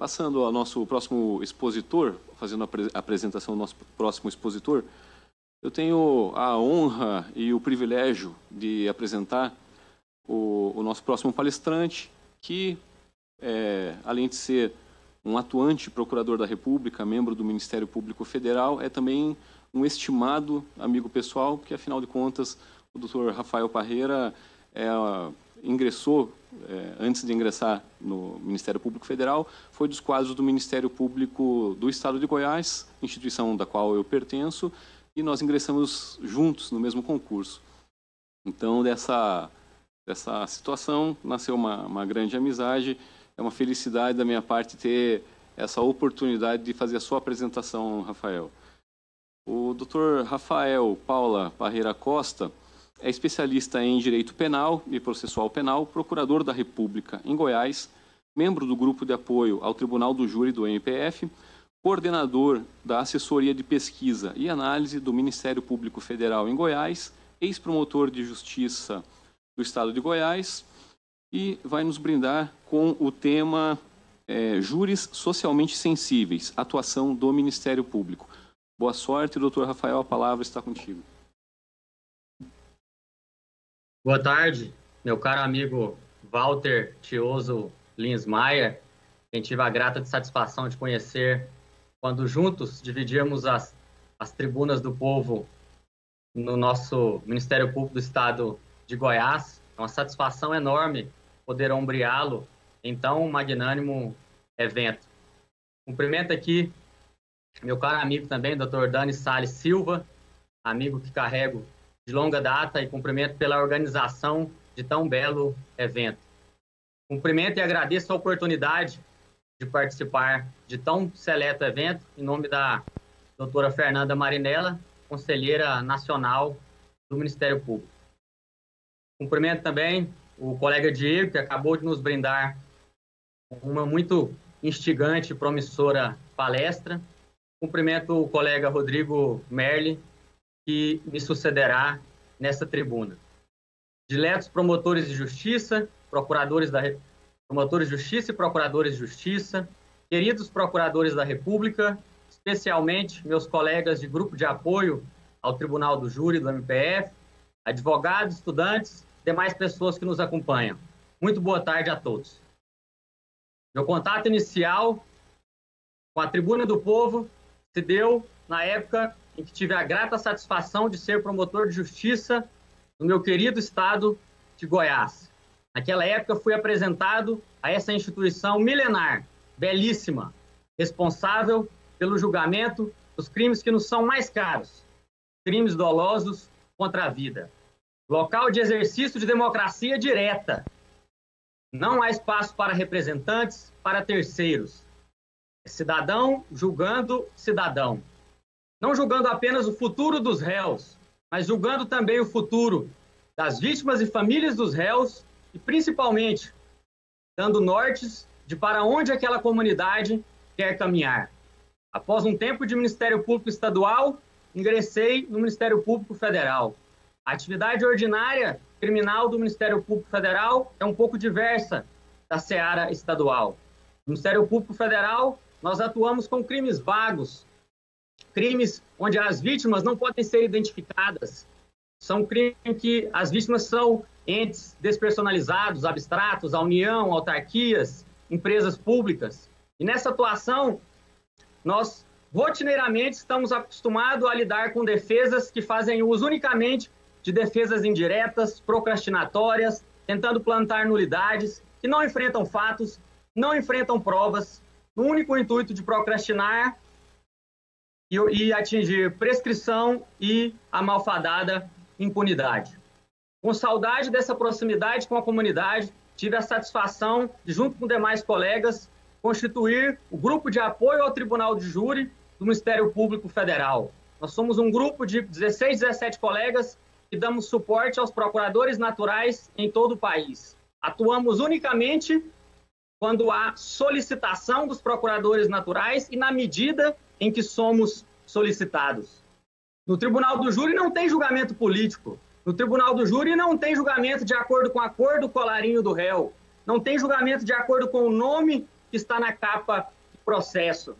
Passando ao nosso próximo expositor, fazendo a apresentação do nosso próximo expositor, eu tenho a honra e o privilégio de apresentar o nosso próximo palestrante, que, além de ser um atuante procurador da República, membro do Ministério Público Federal, é também um estimado amigo pessoal, porque, afinal de contas, o Dr. Rafael Parreira ingressou, antes de ingressar no Ministério Público Federal, foi dos quadros do Ministério Público do Estado de Goiás, instituição da qual eu pertenço, e nós ingressamos juntos no mesmo concurso. Então, dessa situação, nasceu uma grande amizade. É uma felicidade da minha parte ter essa oportunidade de fazer a sua apresentação, Rafael. O Dr. Rafael Paula Parreira Costa é especialista em Direito Penal e Processual Penal, procurador da República em Goiás, membro do Grupo de Apoio ao Tribunal do Júri do MPF, coordenador da Assessoria de Pesquisa e Análise do Ministério Público Federal em Goiás, ex-promotor de Justiça do Estado de Goiás, e vai nos brindar com o tema Júris Socialmente Sensíveis, atuação do Ministério Público. Boa sorte, doutor Rafael, a palavra está contigo. Boa tarde, meu caro amigo Walter Tioso Lins Maia, quem tive a grata satisfação de conhecer quando juntos dividíamos as tribunas do povo no nosso Ministério Público do Estado de Goiás. É uma satisfação enorme poder ombreá-lo em tão magnânimo evento. Cumprimento aqui meu caro amigo também, Dr. Dani Salles Silva, amigo que carrego de longa data, e cumprimento pela organização de tão belo evento. Cumprimento e agradeço a oportunidade de participar de tão seleto evento, em nome da doutora Fernanda Marinella, conselheira nacional do Ministério Público. Cumprimento também o colega Diego, que acabou de nos brindar uma muito instigante e promissora palestra. Cumprimento o colega Rodrigo Merli, que me sucederá nessa tribuna. Diletos promotores de justiça, promotores de justiça e procuradores de justiça, queridos procuradores da República, especialmente meus colegas de grupo de apoio ao Tribunal do Júri do MPF, advogados, estudantes, demais pessoas que nos acompanham. Muito boa tarde a todos. Meu contato inicial com a Tribuna do Povo se deu na época em que tive a grata satisfação de ser promotor de justiça no meu querido estado de Goiás. Naquela época fui apresentado a essa instituição milenar, belíssima, responsável pelo julgamento dos crimes que nos são mais caros, crimes dolosos contra a vida. Local de exercício de democracia direta. Não há espaço para representantes, para terceiros. É cidadão julgando cidadão. Não julgando apenas o futuro dos réus, mas julgando também o futuro das vítimas e famílias dos réus e, principalmente, dando nortes de para onde aquela comunidade quer caminhar. Após um tempo de Ministério Público Estadual, ingressei no Ministério Público Federal. A atividade ordinária criminal do Ministério Público Federal é um pouco diversa da seara estadual. No Ministério Público Federal, nós atuamos com crimes vagos, crimes onde as vítimas não podem ser identificadas. São crimes em que as vítimas são entes despersonalizados, abstratos, a União, autarquias, empresas públicas. E nessa atuação, nós rotineiramente estamos acostumados a lidar com defesas que fazem uso unicamente de defesas indiretas, procrastinatórias, tentando plantar nulidades, que não enfrentam fatos, não enfrentam provas, no único intuito de procrastinar e atingir prescrição e a malfadada impunidade. Com saudade dessa proximidade com a comunidade, tive a satisfação de, junto com demais colegas, constituir o grupo de apoio ao Tribunal de Júri do Ministério Público Federal. Nós somos um grupo de 16, 17 colegas que damos suporte aos procuradores naturais em todo o país. Atuamos unicamente quando há solicitação dos procuradores naturais e na medida em que somos solicitados. No Tribunal do Júri não tem julgamento político. No Tribunal do Júri não tem julgamento de acordo com a cor do colarinho do réu. Não tem julgamento de acordo com o nome que está na capa do processo.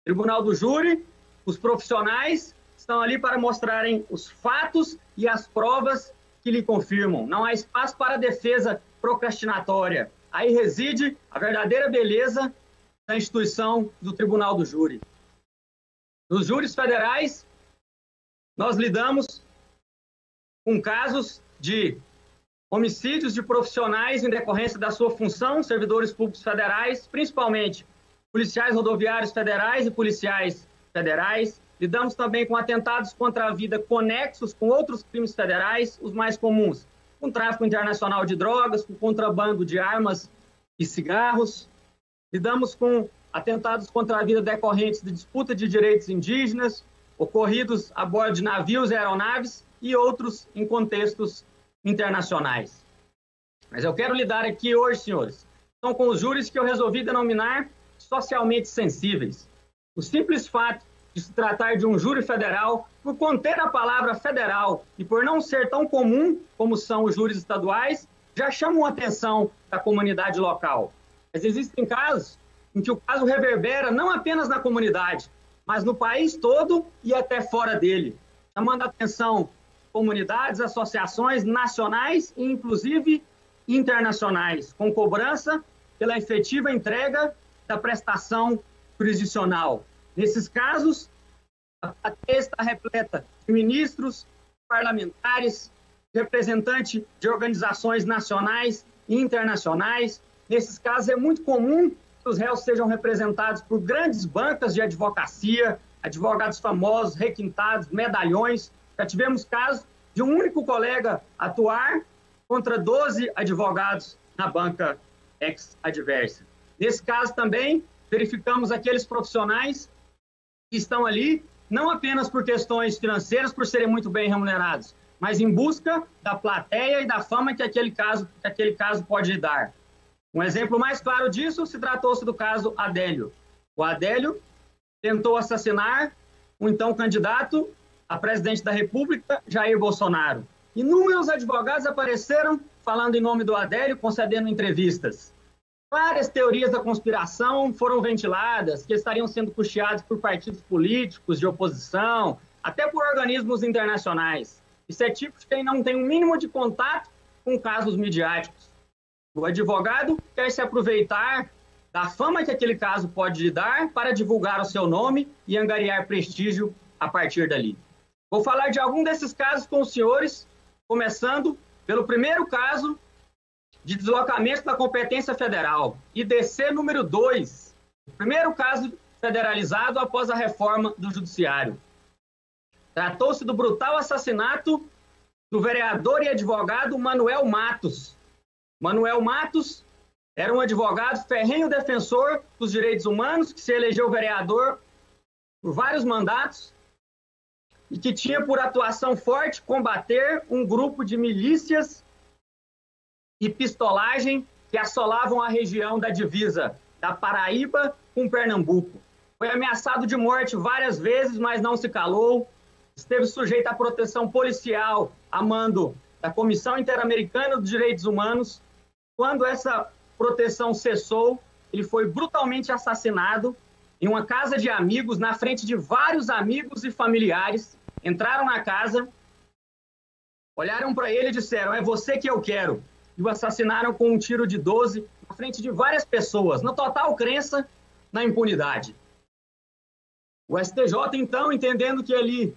Tribunal do Júri, os profissionais estão ali para mostrarem os fatos e as provas que lhe confirmam. Não há espaço para defesa procrastinatória. Aí reside a verdadeira beleza da instituição do Tribunal do Júri. Nos júris federais, nós lidamos com casos de homicídios de profissionais em decorrência da sua função, servidores públicos federais, principalmente policiais rodoviários federais e policiais federais. Lidamos também com atentados contra a vida conexos com outros crimes federais, os mais comuns, com tráfico internacional de drogas, com contrabando de armas e cigarros. Lidamos com atentados contra a vida decorrentes de disputa de direitos indígenas, ocorridos a bordo de navios e aeronaves e outros em contextos internacionais. Mas eu quero lidar aqui hoje, senhores, são com os júris que eu resolvi denominar socialmente sensíveis. O simples fato de se tratar de um júri federal, por conter a palavra federal e por não ser tão comum como são os júris estaduais, já chamam a atenção da comunidade local. Mas existem casos em que o caso reverbera não apenas na comunidade, mas no país todo e até fora dele, chamando a atenção comunidades, associações nacionais e, inclusive, internacionais, com cobrança pela efetiva entrega da prestação jurisdicional. Nesses casos, a plateia está repleta de ministros, parlamentares, representantes de organizações nacionais e internacionais. Nesses casos, é muito comum que os réus sejam representados por grandes bancas de advocacia, advogados famosos, requintados, medalhões. Já tivemos casos de um único colega atuar contra 12 advogados na banca ex-adversa. Nesse caso também, verificamos aqueles profissionais que estão ali não apenas por questões financeiras, por serem muito bem remunerados, mas em busca da plateia e da fama que aquele caso pode dar. Um exemplo mais claro disso se tratou-se do caso Adélio. O Adélio tentou assassinar o então candidato a presidente da República, Jair Bolsonaro. Inúmeros advogados apareceram falando em nome do Adélio, concedendo entrevistas. Várias teorias da conspiração foram ventiladas, que estariam sendo custeadas por partidos políticos de oposição, até por organismos internacionais. Isso é tipo de quem não tem um mínimo de contato com casos midiáticos. O advogado quer se aproveitar da fama que aquele caso pode lhe dar para divulgar o seu nome e angariar prestígio a partir dali. Vou falar de algum desses casos com os senhores, começando pelo primeiro caso de deslocamento da competência federal, IDC número 2, o primeiro caso federalizado após a reforma do Judiciário. Tratou-se do brutal assassinato do vereador e advogado Manuel Matos. Manuel Matos era um advogado ferrenho defensor dos direitos humanos, que se elegeu vereador por vários mandatos e que tinha por atuação forte combater um grupo de milícias e pistolagem que assolavam a região da divisa da Paraíba com Pernambuco. Foi ameaçado de morte várias vezes, mas não se calou. Esteve sujeito à proteção policial a mando da Comissão Interamericana dos Direitos Humanos. Quando essa proteção cessou, ele foi brutalmente assassinado em uma casa de amigos, na frente de vários amigos e familiares. Entraram na casa, olharam para ele e disseram: "É você que eu quero." E o assassinaram com um tiro de 12 na frente de várias pessoas, na total crença na impunidade. O STJ, então, entendendo que ali,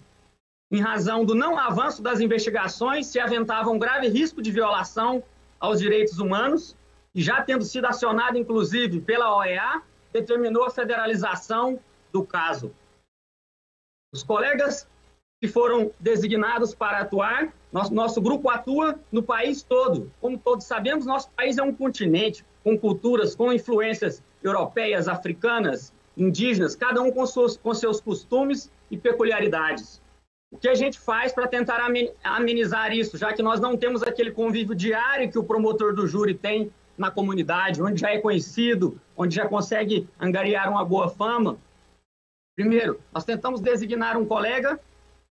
em razão do não avanço das investigações, se aventava um grave risco de violação aos direitos humanos, e já tendo sido acionado, inclusive, pela OEA, determinou a federalização do caso. Os colegas que foram designados para atuar, nosso grupo atua no país todo. Como todos sabemos, nosso país é um continente com culturas, com influências europeias, africanas, indígenas, cada um com seus costumes e peculiaridades. O que a gente faz para tentar amenizar isso, já que nós não temos aquele convívio diário que o promotor do júri tem na comunidade, onde já é conhecido, onde já consegue angariar uma boa fama? Primeiro, nós tentamos designar um colega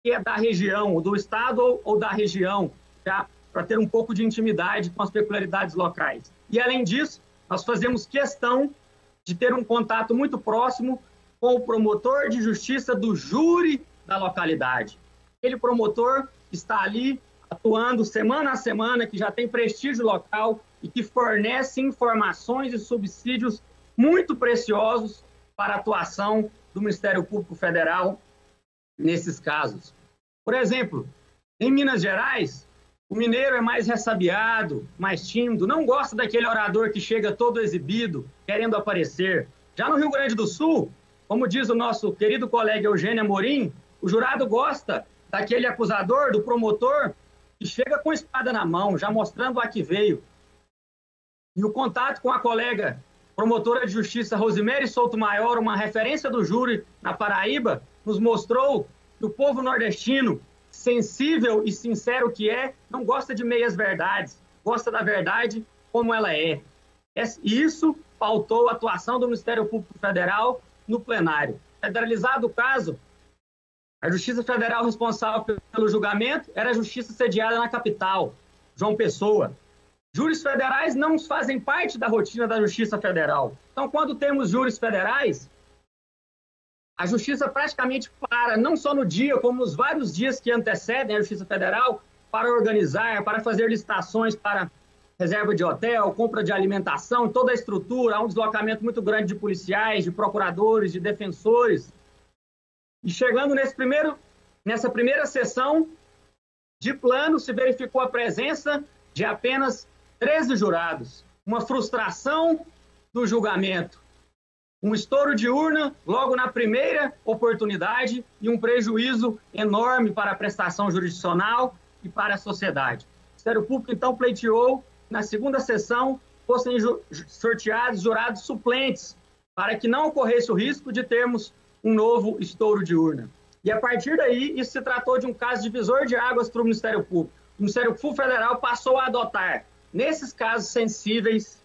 que é da região, ou do estado ou da região, para ter um pouco de intimidade com as peculiaridades locais. E, além disso, nós fazemos questão de ter um contato muito próximo com o promotor de justiça do júri da localidade. Aquele promotor está ali atuando semana a semana, que já tem prestígio local e que fornece informações e subsídios muito preciosos para a atuação do Ministério Público Federal nesses casos. Por exemplo, em Minas Gerais, o mineiro é mais ressabiado, mais tímido, não gosta daquele orador que chega todo exibido, querendo aparecer. Já no Rio Grande do Sul, como diz o nosso querido colega Eugênio Amorim, o jurado gosta daquele acusador, do promotor, que chega com a espada na mão, já mostrando a que veio. E o contato com a colega promotora de justiça Rosemary Souto Maior, uma referência do júri na Paraíba, nos mostrou que o povo nordestino, sensível e sincero que é, não gosta de meias verdades, gosta da verdade como ela é. Isso pautou a atuação do Ministério Público Federal no plenário. Federalizado o caso, a Justiça Federal responsável pelo julgamento era a Justiça sediada na capital, João Pessoa. Júris federais não fazem parte da rotina da Justiça Federal. Então, quando temos júris federais, a Justiça praticamente para, não só no dia, como nos vários dias que antecedem a Justiça Federal, para organizar, para fazer licitações para reserva de hotel, compra de alimentação, toda a estrutura, há um deslocamento muito grande de policiais, de procuradores, de defensores. E chegando nessa primeira sessão de plano, se verificou a presença de apenas 13 jurados, uma frustração do julgamento, um estouro de urna logo na primeira oportunidade e um prejuízo enorme para a prestação jurisdicional e para a sociedade. O Ministério Público, então, pleiteou na segunda sessão fossem sorteados jurados suplentes para que não ocorresse o risco de termos um novo estouro de urna. E a partir daí, isso se tratou de um caso divisor de águas para o Ministério Público. O Ministério Público Federal passou a adotar, nesses casos sensíveis,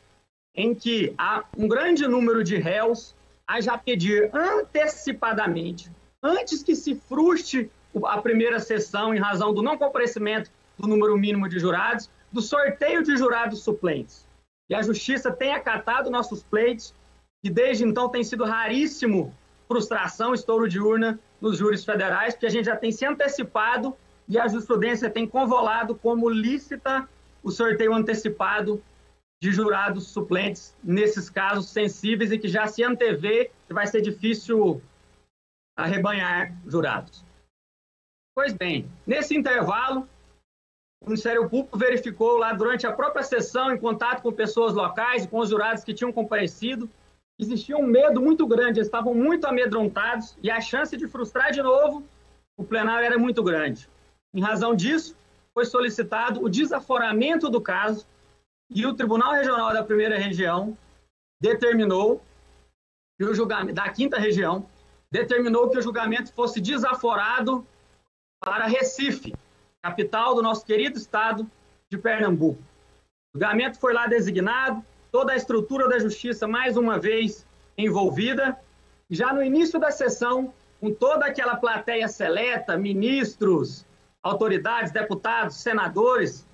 em que há um grande número de réus, a já pedir antecipadamente, antes que se frustre a primeira sessão em razão do não comparecimento do número mínimo de jurados, do sorteio de jurados suplentes. E a Justiça tem acatado nossos pleitos, que desde então tem sido raríssimo frustração, estouro de urna nos júris federais, porque a gente já tem se antecipado e a jurisprudência tem convolado como lícita o sorteio antecipado de jurados suplentes nesses casos sensíveis e que já se antevê que vai ser difícil arrebanhar jurados. Pois bem, nesse intervalo, o Ministério Público verificou lá durante a própria sessão, em contato com pessoas locais e com os jurados que tinham comparecido, existia um medo muito grande, eles estavam muito amedrontados e a chance de frustrar de novo o plenário era muito grande. Em razão disso, foi solicitado o desaforamento do caso e o Tribunal Regional da Primeira Região determinou que o julgamento da Quinta Região determinou que o julgamento fosse desaforado para Recife, capital do nosso querido estado de Pernambuco. O julgamento foi lá designado, toda a estrutura da justiça mais uma vez envolvida. Já no início da sessão, com toda aquela plateia seleta, ministros, autoridades, deputados, senadores,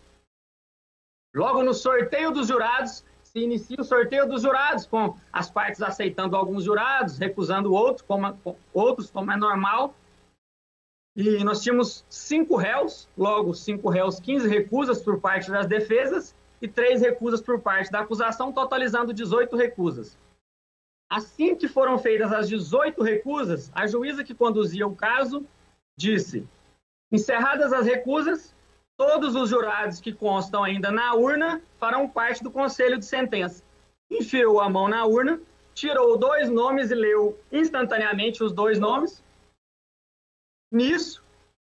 logo no sorteio dos jurados, se inicia o sorteio dos jurados, com as partes aceitando alguns jurados, recusando outros, como é normal. E nós tínhamos 5 réus, logo 5 réus, 15 recusas por parte das defesas e 3 recusas por parte da acusação, totalizando 18 recusas. Assim que foram feitas as 18 recusas, a juíza que conduzia o caso disse: encerradas as recusas, todos os jurados que constam ainda na urna farão parte do conselho de sentença. Enfiou a mão na urna, tirou 2 nomes e leu instantaneamente os 2 nomes. Nisso,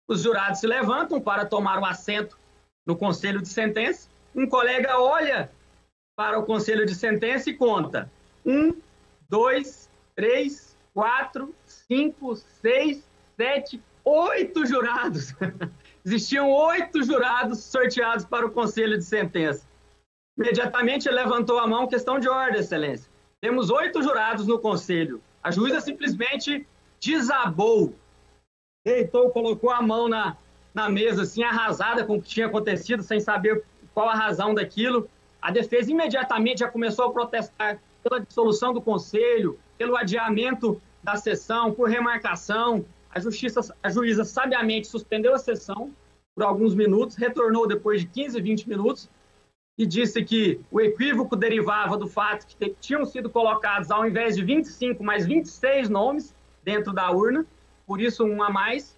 os jurados se levantam para tomar um assento no conselho de sentença. Um colega olha para o conselho de sentença e conta: 1, 2, 3, 4, 5, 6, 7, 8 jurados. Existiam 8 jurados sorteados para o conselho de sentença. Imediatamente ele levantou a mão, questão de ordem, excelência. Temos 8 jurados no conselho. A juíza simplesmente desabou. Deitou, colocou a mão na mesa, assim, arrasada com o que tinha acontecido, sem saber qual a razão daquilo. A defesa imediatamente já começou a protestar pela dissolução do conselho, pelo adiamento da sessão, por remarcação. A juíza sabiamente suspendeu a sessão por alguns minutos, retornou depois de 15, 20 minutos e disse que o equívoco derivava do fato que tinham sido colocados, ao invés de 25, mais 26 nomes dentro da urna, por isso um a mais,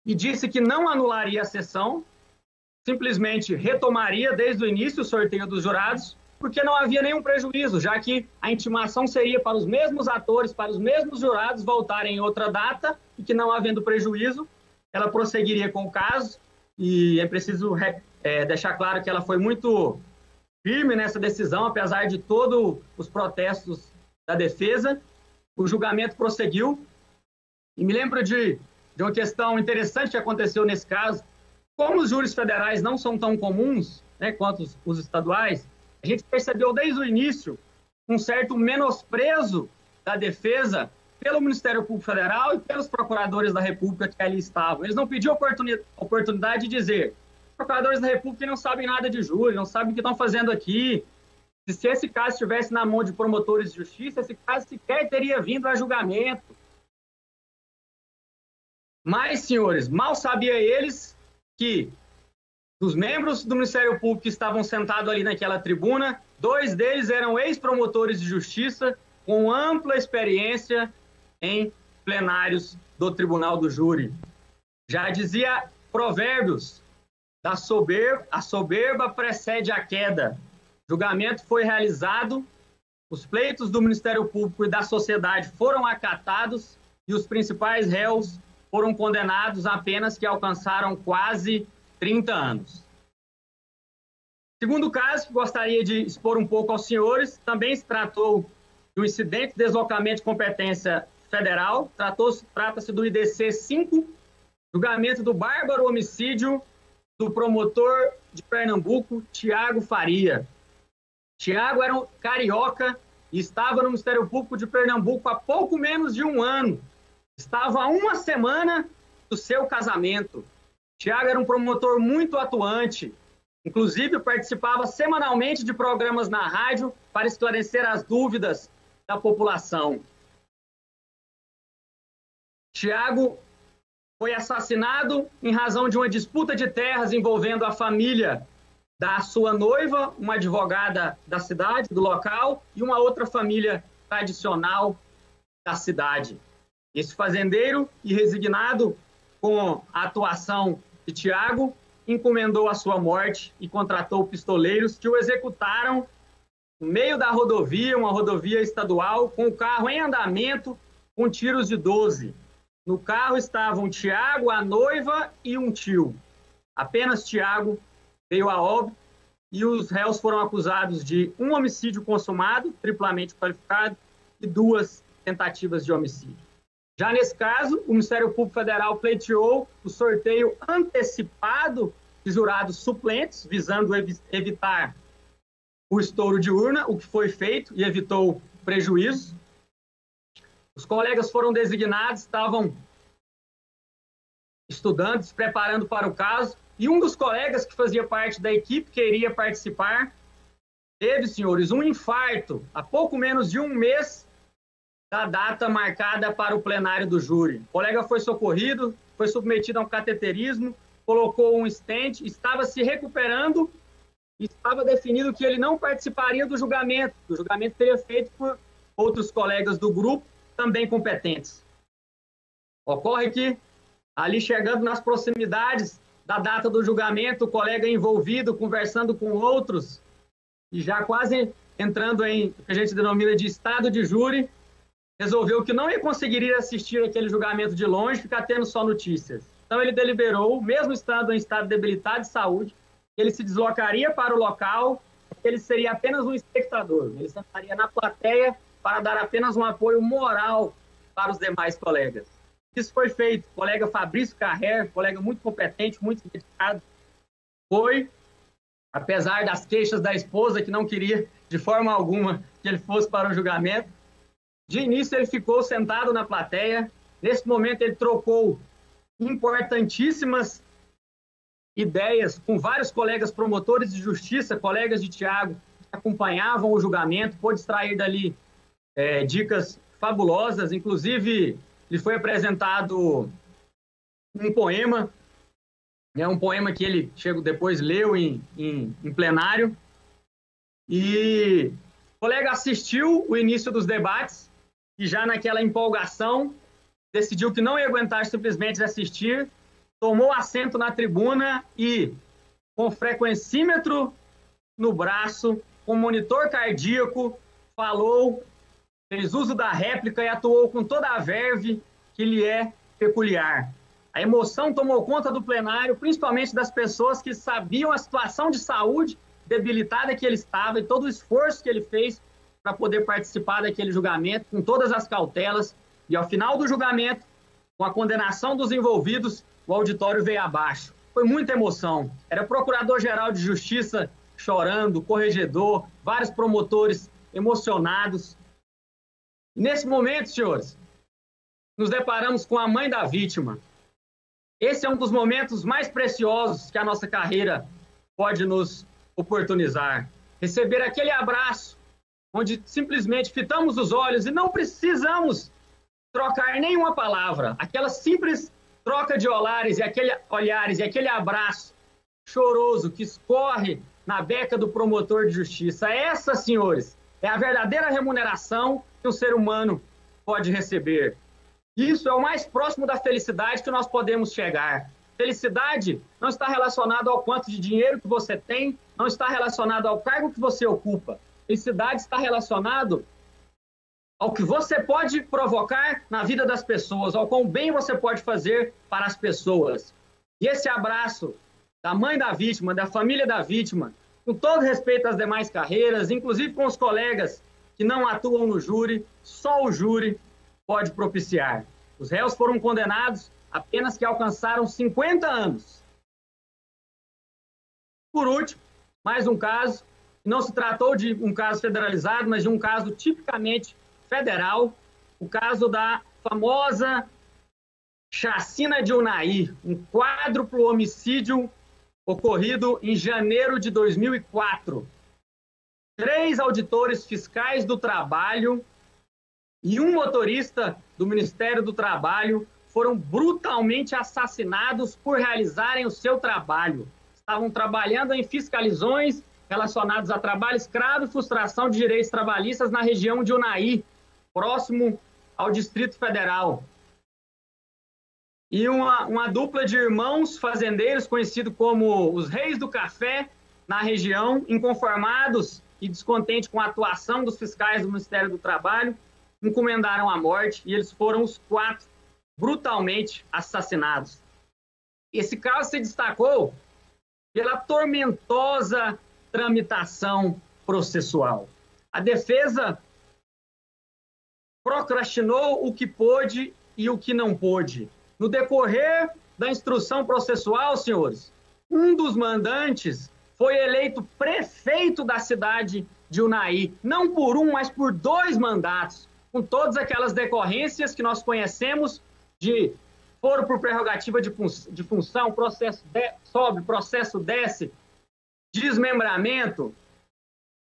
e disse que não anularia a sessão, simplesmente retomaria desde o início o sorteio dos jurados, porque não havia nenhum prejuízo, já que a intimação seria para os mesmos atores, para os mesmos jurados voltarem em outra data, e que não havendo prejuízo, ela prosseguiria com o caso, e é preciso deixar claro que ela foi muito firme nessa decisão, apesar de todos os protestos da defesa. O julgamento prosseguiu, e me lembro de uma questão interessante que aconteceu nesse caso. Como os júris federais não são tão comuns, né, quanto os estaduais, a gente percebeu desde o início um certo menosprezo da defesa pelo Ministério Público Federal e pelos procuradores da República que ali estavam. Eles não pediam oportunidade de dizer: procuradores da República não sabem nada de júri, não sabem o que estão fazendo aqui. Se esse caso estivesse na mão de promotores de justiça, esse caso sequer teria vindo a julgamento. Mas, senhores, mal sabia eles que dos membros do Ministério Público que estavam sentados ali naquela tribuna, 2 deles eram ex-promotores de justiça com ampla experiência em plenários do Tribunal do Júri. Já dizia Provérbios, a soberba precede a queda. O julgamento foi realizado, os pleitos do Ministério Público e da sociedade foram acatados e os principais réus foram condenados a penas que alcançaram quase 30 anos. Segundo caso, que gostaria de expor um pouco aos senhores, também se tratou de um incidente de deslocamento de competência federal, trata-se do IDC 5, julgamento do bárbaro homicídio do promotor de Pernambuco, Tiago Faria. Tiago era um carioca e estava no Ministério Público de Pernambuco há pouco menos de um ano. Estava a 1 semana do seu casamento. Tiago era um promotor muito atuante, inclusive participava semanalmente de programas na rádio para esclarecer as dúvidas da população. Tiago foi assassinado em razão de uma disputa de terras envolvendo a família da sua noiva, uma advogada da cidade, do local, e uma outra família tradicional da cidade. Esse fazendeiro, irresignado com a atuação de Tiago, encomendou a sua morte e contratou pistoleiros que o executaram no meio da rodovia, uma rodovia estadual, com o carro em andamento, com tiros de 12. No carro estavam Tiago, a noiva e um tio. Apenas Tiago veio a óbito e os réus foram acusados de um homicídio consumado, triplamente qualificado, e 2 tentativas de homicídio. Já nesse caso, o Ministério Público Federal pleiteou o sorteio antecipado de jurados suplentes, visando evitar o estouro de urna, o que foi feito e evitou prejuízo. Os colegas foram designados, estavam estudando, se preparando para o caso, e um dos colegas que fazia parte da equipe que iria participar teve, senhores, um infarto há pouco menos de um mês da data marcada para o plenário do júri. O colega foi socorrido, foi submetido a um cateterismo, colocou um stent, estava se recuperando e estava definido que ele não participaria do julgamento. O julgamento seria feito por outros colegas do grupo, também competentes. Ocorre que, ali chegando nas proximidades da data do julgamento, o colega envolvido, conversando com outros, e já quase entrando em o que a gente denomina de estado de júri, resolveu que não ia conseguir assistir aquele julgamento de longe, ficar tendo só notícias. Então ele deliberou, mesmo estando em estado debilitado de saúde, que ele se deslocaria para o local, que ele seria apenas um espectador. Ele sentaria na plateia para dar apenas um apoio moral para os demais colegas. Isso foi feito. O colega Fabrício Carrer, colega muito competente, muito dedicado, foi, apesar das queixas da esposa, que não queria de forma alguma que ele fosse para o julgamento, de início ele ficou sentado na plateia. Nesse momento ele trocou importantíssimas ideias com vários colegas promotores de justiça, colegas de Tiago, que acompanhavam o julgamento, pôde extrair dali dicas fabulosas. Inclusive, lhe foi apresentado um poema, um poema que ele depois leu em plenário. E o colega assistiu o início dos debates e já naquela empolgação decidiu que não ia aguentar simplesmente assistir, tomou assento na tribuna e, com frequencímetro no braço, com monitor cardíaco, falou, fez uso da réplica e atuou com toda a verve que lhe é peculiar. A emoção tomou conta do plenário, principalmente das pessoas que sabiam a situação de saúde debilitada que ele estava e todo o esforço que ele fez para poder participar daquele julgamento, com todas as cautelas. E ao final do julgamento, com a condenação dos envolvidos, o auditório veio abaixo. Foi muita emoção. Era o Procurador-Geral de Justiça chorando, o corregedor, vários promotores emocionados. E nesse momento, senhores, nos deparamos com a mãe da vítima. Esse é um dos momentos mais preciosos que a nossa carreira pode nos oportunizar. Receber aquele abraço, onde simplesmente fitamos os olhos e não precisamos trocar nenhuma palavra. Aquela simples troca de olhares e aquele abraço choroso que escorre na beca do promotor de justiça. Essa, senhores, é a verdadeira remuneração que um ser humano pode receber. Isso é o mais próximo da felicidade que nós podemos chegar. Felicidade não está relacionada ao quanto de dinheiro que você tem, não está relacionado ao cargo que você ocupa. Felicidade está relacionado ao que você pode provocar na vida das pessoas, ao quão bem você pode fazer para as pessoas. E esse abraço da mãe da vítima, da família da vítima, com todo respeito às demais carreiras, inclusive com os colegas que não atuam no júri, só o júri pode propiciar. Os réus foram condenados apenas que alcançaram 50 anos. Por último, mais um caso, não se tratou de um caso federalizado, mas de um caso tipicamente federal, o caso da famosa chacina de Unai, um quádruplo homicídio ocorrido em janeiro de 2004. 3 auditores fiscais do trabalho e um motorista do Ministério do Trabalho foram brutalmente assassinados por realizarem o seu trabalho. Estavam trabalhando em fiscalizações relacionadas a trabalho escravo e frustração de direitos trabalhistas na região de Unai, próximo ao Distrito Federal. E uma dupla de irmãos fazendeiros, conhecido como os Reis do Café, na região, inconformados e descontentes com a atuação dos fiscais do Ministério do Trabalho, encomendaram a morte e eles foram os 4 brutalmente assassinados. Esse caso se destacou pela tormentosa tramitação processual. A defesa procrastinou o que pôde e o que não pôde. No decorrer da instrução processual, senhores, um dos mandantes foi eleito prefeito da cidade de Unai, não por um, mas por 2 mandatos, com todas aquelas decorrências que nós conhecemos de foro por prerrogativa de função, processo sobe, processo desce, desmembramento.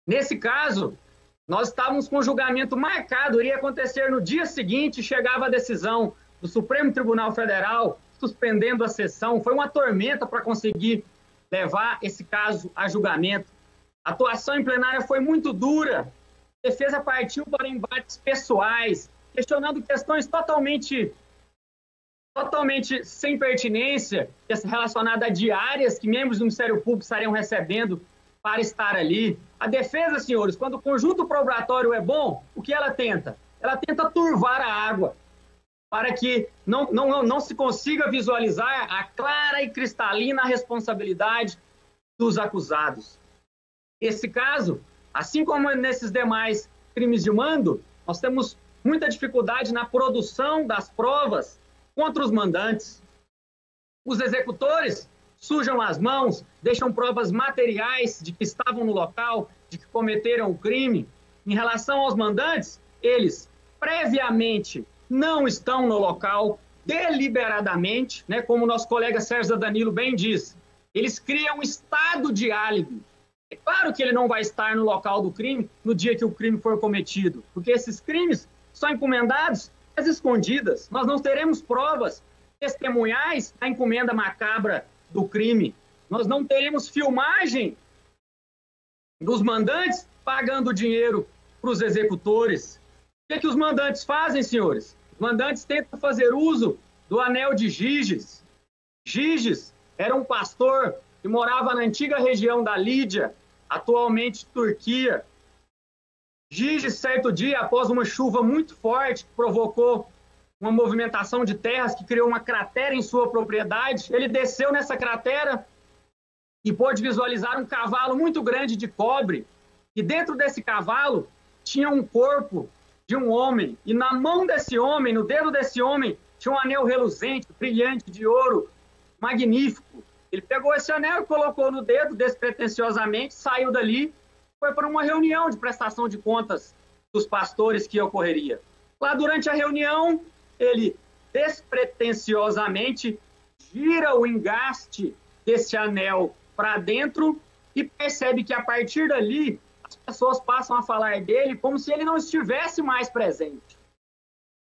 Nesse caso, nós estávamos com o julgamento marcado, iria acontecer no dia seguinte, chegava a decisão do Supremo Tribunal Federal suspendendo a sessão. Foi uma tormenta para conseguir levar esse caso a julgamento. A atuação em plenária foi muito dura. A defesa partiu para embates pessoais, questionando questões totalmente sem pertinência, relacionadas a diárias que membros do Ministério Público estariam recebendo para estar ali. A defesa, senhores, quando o conjunto probatório é bom, o que ela tenta? Ela tenta turvar a água, para que não se consiga visualizar a clara e cristalina responsabilidade dos acusados. Esse caso, assim como nesses demais crimes de mando, nós temos muita dificuldade na produção das provas contra os mandantes. Os executores sujam as mãos, deixam provas materiais de que estavam no local, de que cometeram o crime. Em relação aos mandantes, eles previamente não estão no local, deliberadamente, como nosso colega Sérgio Danilo bem disse. Eles criam um estado de álibi. É claro que ele não vai estar no local do crime no dia que o crime for cometido, porque esses crimes são encomendados às escondidas. Nós não teremos provas testemunhais da encomenda macabra do crime. Nós não teremos filmagem dos mandantes pagando dinheiro para os executores. O que os mandantes fazem, senhores? Os mandantes tentam fazer uso do anel de Giges. Giges era um pastor que morava na antiga região da Lídia, atualmente Turquia. Giges, certo dia, após uma chuva muito forte que provocou uma movimentação de terras que criou uma cratera em sua propriedade, ele desceu nessa cratera e pôde visualizar um cavalo muito grande de cobre. E dentro desse cavalo tinha um corpo de um homem. E na mão desse homem, no dedo desse homem, tinha um anel reluzente, brilhante, de ouro, magnífico. Ele pegou esse anel e colocou no dedo, despretensiosamente, saiu dali, foi para uma reunião de prestação de contas dos pastores que ocorreria. Lá durante a reunião, ele despretensiosamente gira o engaste desse anel para dentro e percebe que a partir dali as pessoas passam a falar dele como se ele não estivesse mais presente.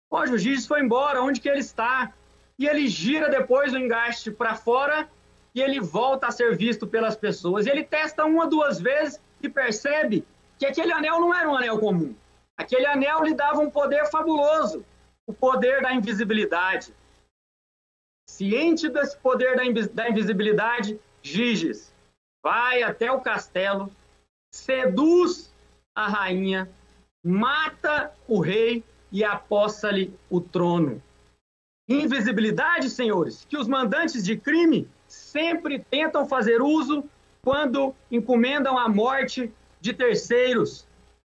Hoje o Giges foi embora, onde que ele está? E ele gira depois o engaste para fora e ele volta a ser visto pelas pessoas. Ele testa uma, duas vezes e percebe que aquele anel não era um anel comum. Aquele anel lhe dava um poder fabuloso, o poder da invisibilidade. Ciente desse poder da invisibilidade, Giges vai até o castelo, seduz a rainha, mata o rei e apossa-lhe o trono. Invisibilidade, senhores, que os mandantes de crime sempre tentam fazer uso quando encomendam a morte de terceiros.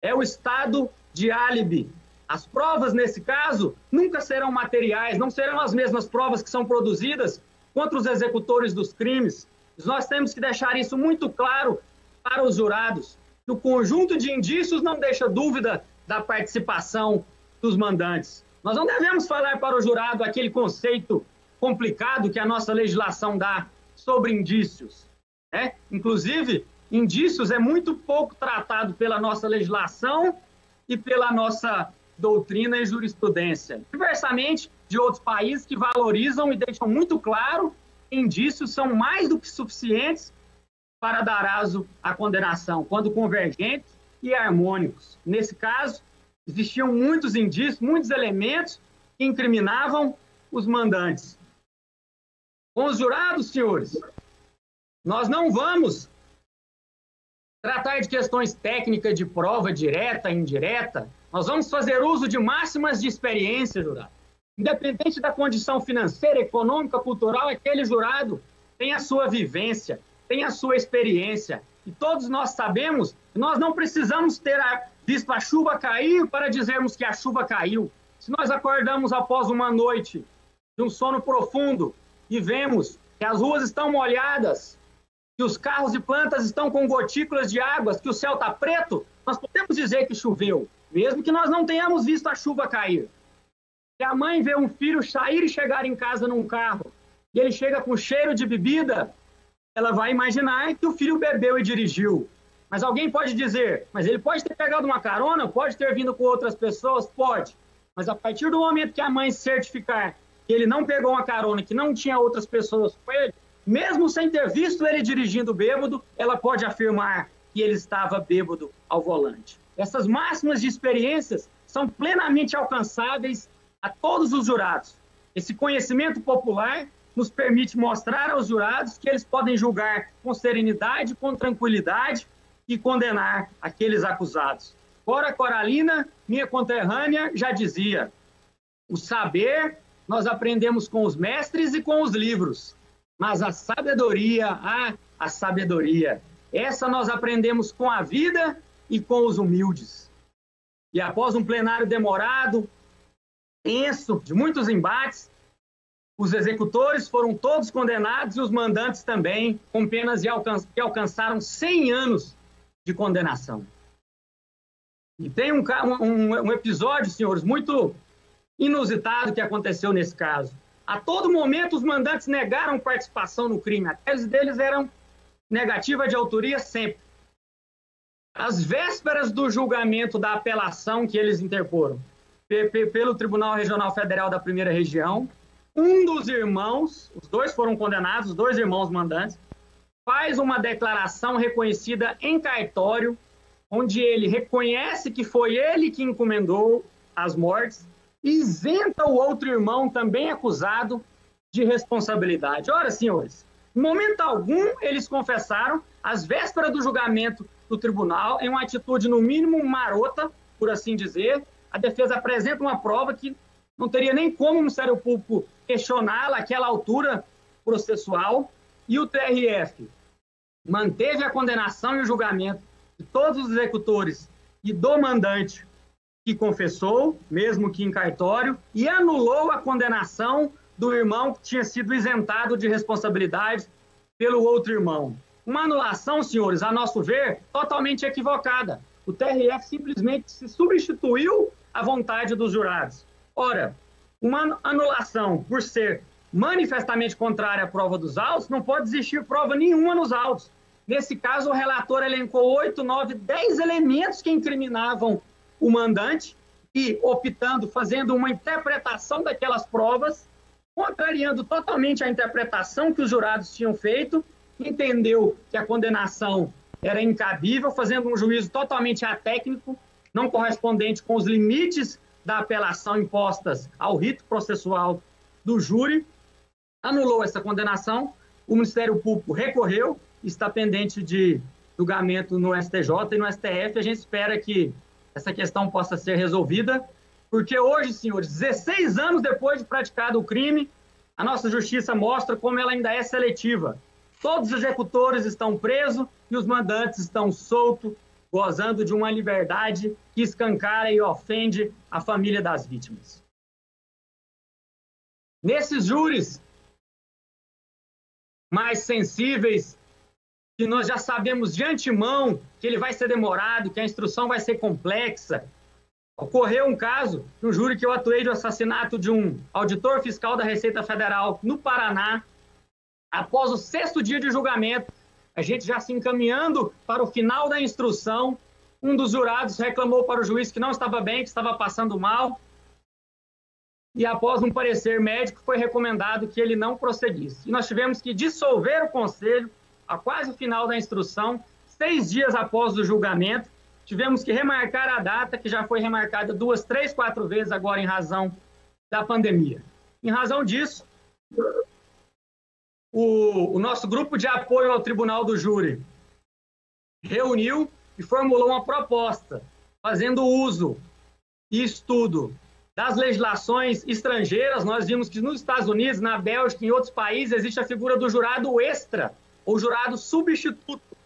É o estado de álibi. As provas, nesse caso, nunca serão materiais, não serão as mesmas provas que são produzidas contra os executores dos crimes. Nós temos que deixar isso muito claro para os jurados. O conjunto de indícios não deixa dúvida da participação dos mandantes. Nós não devemos falar para o jurado aquele conceito complicado que a nossa legislação dá sobre indícios, né? Inclusive, indícios é muito pouco tratado pela nossa legislação e pela nossa doutrina e jurisprudência. Diversamente de outros países que valorizam e deixam muito claro que indícios são mais do que suficientes para dar aso à condenação, quando convergentes e harmônicos. Nesse caso, existiam muitos indícios, muitos elementos que incriminavam os mandantes. Com os jurados, senhores, nós não vamos tratar de questões técnicas de prova direta e indireta, nós vamos fazer uso de máximas de experiência, jurado. Independente da condição financeira, econômica, cultural, aquele jurado tem a sua vivência, tem a sua experiência. E todos nós sabemos que nós não precisamos ter visto a chuva cair para dizermos que a chuva caiu. Se nós acordamos após uma noite de um sono profundo e vemos que as ruas estão molhadas, que os carros e plantas estão com gotículas de água, que o céu está preto, nós podemos dizer que choveu, mesmo que nós não tenhamos visto a chuva cair. Se a mãe vê um filho sair e chegar em casa num carro, e ele chega com cheiro de bebida, ela vai imaginar que o filho bebeu e dirigiu. Mas alguém pode dizer, mas ele pode ter pegado uma carona, pode ter vindo com outras pessoas? Pode. Mas a partir do momento que a mãe certificar que ele não pegou uma carona, que não tinha outras pessoas com ele, mesmo sem ter visto ele dirigindo bêbado, ela pode afirmar que ele estava bêbado ao volante. Essas máximas de experiências são plenamente alcançáveis a todos os jurados. Esse conhecimento popular nos permite mostrar aos jurados que eles podem julgar com serenidade, com tranquilidade e condenar aqueles acusados. Cora Coralina, minha conterrânea, já dizia: o saber nós aprendemos com os mestres e com os livros, mas a sabedoria, essa nós aprendemos com a vida e com os humildes. E após um plenário demorado, tenso, de muitos embates, os executores foram todos condenados e os mandantes também, com penas que alcançaram 100 anos de condenação. E tem um episódio, senhores, muito inusitado que aconteceu nesse caso. A todo momento, os mandantes negaram participação no crime. A tese deles era negativa de autoria sempre. Às vésperas do julgamento da apelação que eles interporam pelo Tribunal Regional Federal da Primeira Região, um dos irmãos, os dois foram condenados, os dois irmãos mandantes, faz uma declaração reconhecida em cartório, onde ele reconhece que foi ele que encomendou as mortes, isenta o outro irmão, também acusado, de responsabilidade. Ora, senhores, em momento algum eles confessaram, às vésperas do julgamento do tribunal, em uma atitude no mínimo marota, por assim dizer, a defesa apresenta uma prova que não teria nem como o Ministério Público questioná-la àquela altura processual, e o TRF manteve a condenação e o julgamento de todos os executores e do mandante que confessou, mesmo que em cartório, e anulou a condenação do irmão que tinha sido isentado de responsabilidade pelo outro irmão. Uma anulação, senhores, a nosso ver, totalmente equivocada. O TRF simplesmente se substituiu à vontade dos jurados. Ora, uma anulação, por ser manifestamente contrária à prova dos autos, não pode existir prova nenhuma nos autos. Nesse caso, o relator elencou 8, 9, 10 elementos que incriminavam o mandante e, optando, fazendo uma interpretação daquelas provas, contrariando totalmente a interpretação que os jurados tinham feito, entendeu que a condenação era incabível, fazendo um juízo totalmente atécnico, não correspondente com os limites da apelação impostas ao rito processual do júri, anulou essa condenação, o Ministério Público recorreu, está pendente de julgamento no STJ e no STF, a gente espera que essa questão possa ser resolvida, porque hoje, senhores, 16 anos depois de praticado o crime, a nossa justiça mostra como ela ainda é seletiva. Todos os executores estão presos e os mandantes estão soltos, gozando de uma liberdade que escancara e ofende a família das vítimas. Nesses júris mais sensíveis, que nós já sabemos de antemão que ele vai ser demorado, que a instrução vai ser complexa, ocorreu um caso no júri que eu atuei de assassinato de um auditor fiscal da Receita Federal no Paraná. Após o 6º dia de julgamento, a gente já se encaminhando para o final da instrução, um dos jurados reclamou para o juiz que não estava bem, que estava passando mal, e após um parecer médico foi recomendado que ele não prosseguisse. E nós tivemos que dissolver o conselho a quase o final da instrução, 6 dias após o julgamento, tivemos que remarcar a data, que já foi remarcada 2, 3, 4 vezes agora em razão da pandemia. Em razão disso, o nosso grupo de apoio ao Tribunal do Júri reuniu e formulou uma proposta, fazendo uso e estudo das legislações estrangeiras. Nós vimos que nos Estados Unidos, na Bélgica e em outros países existe a figura do jurado extra, ou jurado substituto.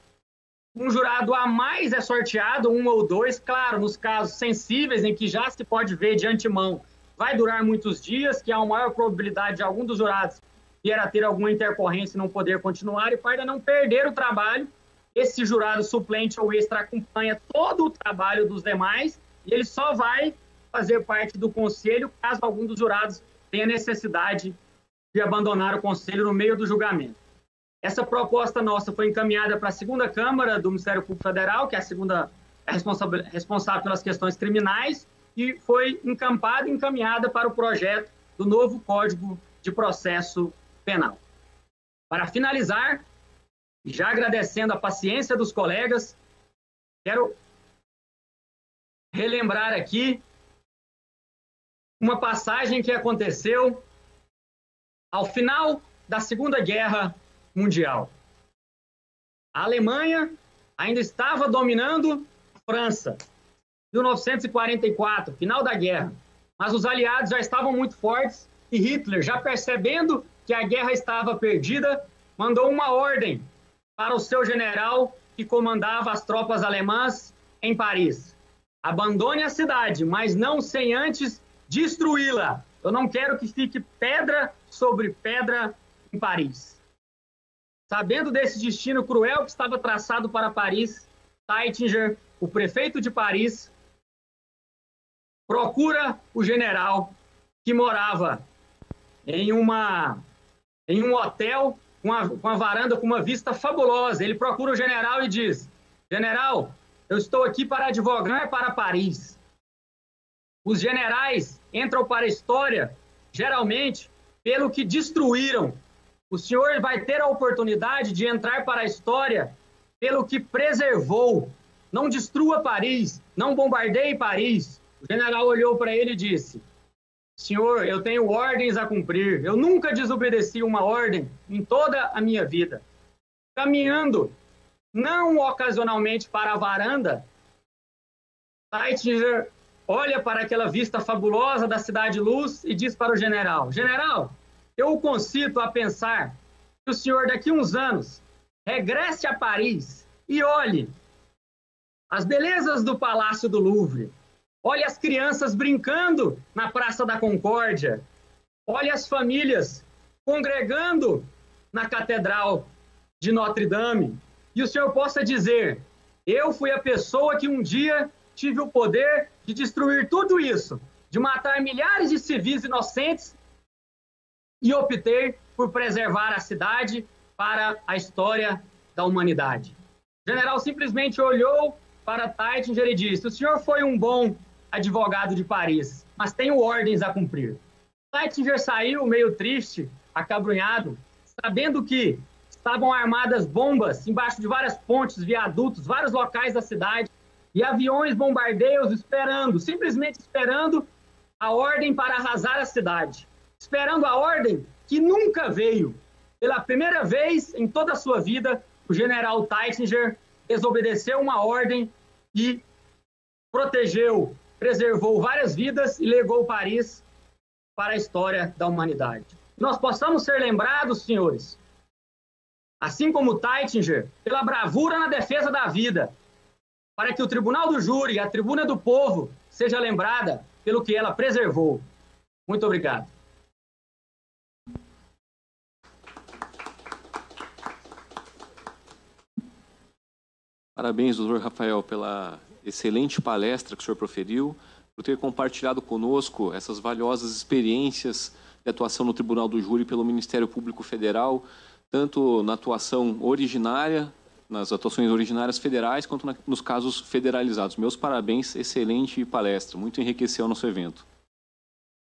Um jurado a mais é sorteado, 1 ou 2, claro, nos casos sensíveis em que já se pode ver de antemão, vai durar muitos dias, que há uma maior probabilidade de algum dos jurados vier a ter alguma intercorrência e não poder continuar, e para não perder o trabalho, esse jurado suplente ou extra acompanha todo o trabalho dos demais e ele só vai fazer parte do conselho caso algum dos jurados tenha necessidade de abandonar o conselho no meio do julgamento. Essa proposta nossa foi encaminhada para a 2ª Câmara do Ministério Público Federal, que é a segunda responsável pelas questões criminais, e foi encampada e encaminhada para o projeto do novo Código de Processo Penal. Para finalizar, e já agradecendo a paciência dos colegas, quero relembrar aqui uma passagem que aconteceu ao final da Segunda Guerra Mundial. A Alemanha ainda estava dominando a França, 1944, final da guerra. Mas os aliados já estavam muito fortes e Hitler, já percebendo que a guerra estava perdida, mandou uma ordem para o seu general que comandava as tropas alemãs em Paris. Abandone a cidade, mas não sem antes destruí-la. Eu não quero que fique pedra sobre pedra em Paris. Sabendo desse destino cruel que estava traçado para Paris, Taittinger, o prefeito de Paris, procura o general que morava em um hotel com a varanda com uma vista fabulosa. Ele procura o general e diz: general, eu estou aqui para advogar para Paris. Os generais entram para a história, geralmente, pelo que destruíram. O senhor vai ter a oportunidade de entrar para a história pelo que preservou. Não destrua Paris, não bombardeie Paris. O general olhou para ele e disse: senhor, eu tenho ordens a cumprir. Eu nunca desobedeci uma ordem em toda a minha vida. Caminhando, não ocasionalmente para a varanda, Taittinger olha para aquela vista fabulosa da Cidade Luz e diz para o general: general, eu o concito a pensar que o senhor daqui a uns anos regresse a Paris e olhe as belezas do Palácio do Louvre, olhe as crianças brincando na Praça da Concórdia, olhe as famílias congregando na Catedral de Notre Dame, e o senhor possa dizer: eu fui a pessoa que um dia tive o poder de destruir tudo isso, de matar milhares de civis inocentes e optei por preservar a cidade para a história da humanidade. O general simplesmente olhou para Taittinger e disse: o senhor foi um bom advogado de Paris, mas tenho ordens a cumprir. Taittinger saiu meio triste, acabrunhado, sabendo que estavam armadas bombas embaixo de várias pontes, viadutos, vários locais da cidade, e aviões bombardeios esperando, simplesmente esperando a ordem para arrasar a cidade. Esperando a ordem que nunca veio. Pela primeira vez em toda a sua vida, o general Taittinger desobedeceu uma ordem e protegeu, preservou várias vidas e legou Paris para a história da humanidade. Nós possamos ser lembrados, senhores, assim como Taittinger, pela bravura na defesa da vida, para que o Tribunal do Júri, a Tribuna do Povo, seja lembrada pelo que ela preservou. Muito obrigado. Parabéns, doutor Rafael, pela excelente palestra que o senhor proferiu, por ter compartilhado conosco essas valiosas experiências de atuação no Tribunal do Júri pelo Ministério Público Federal, tanto na atuação originária, nas atuações originárias federais, quanto nos casos federalizados. Meus parabéns, excelente palestra, muito enriqueceu o nosso evento.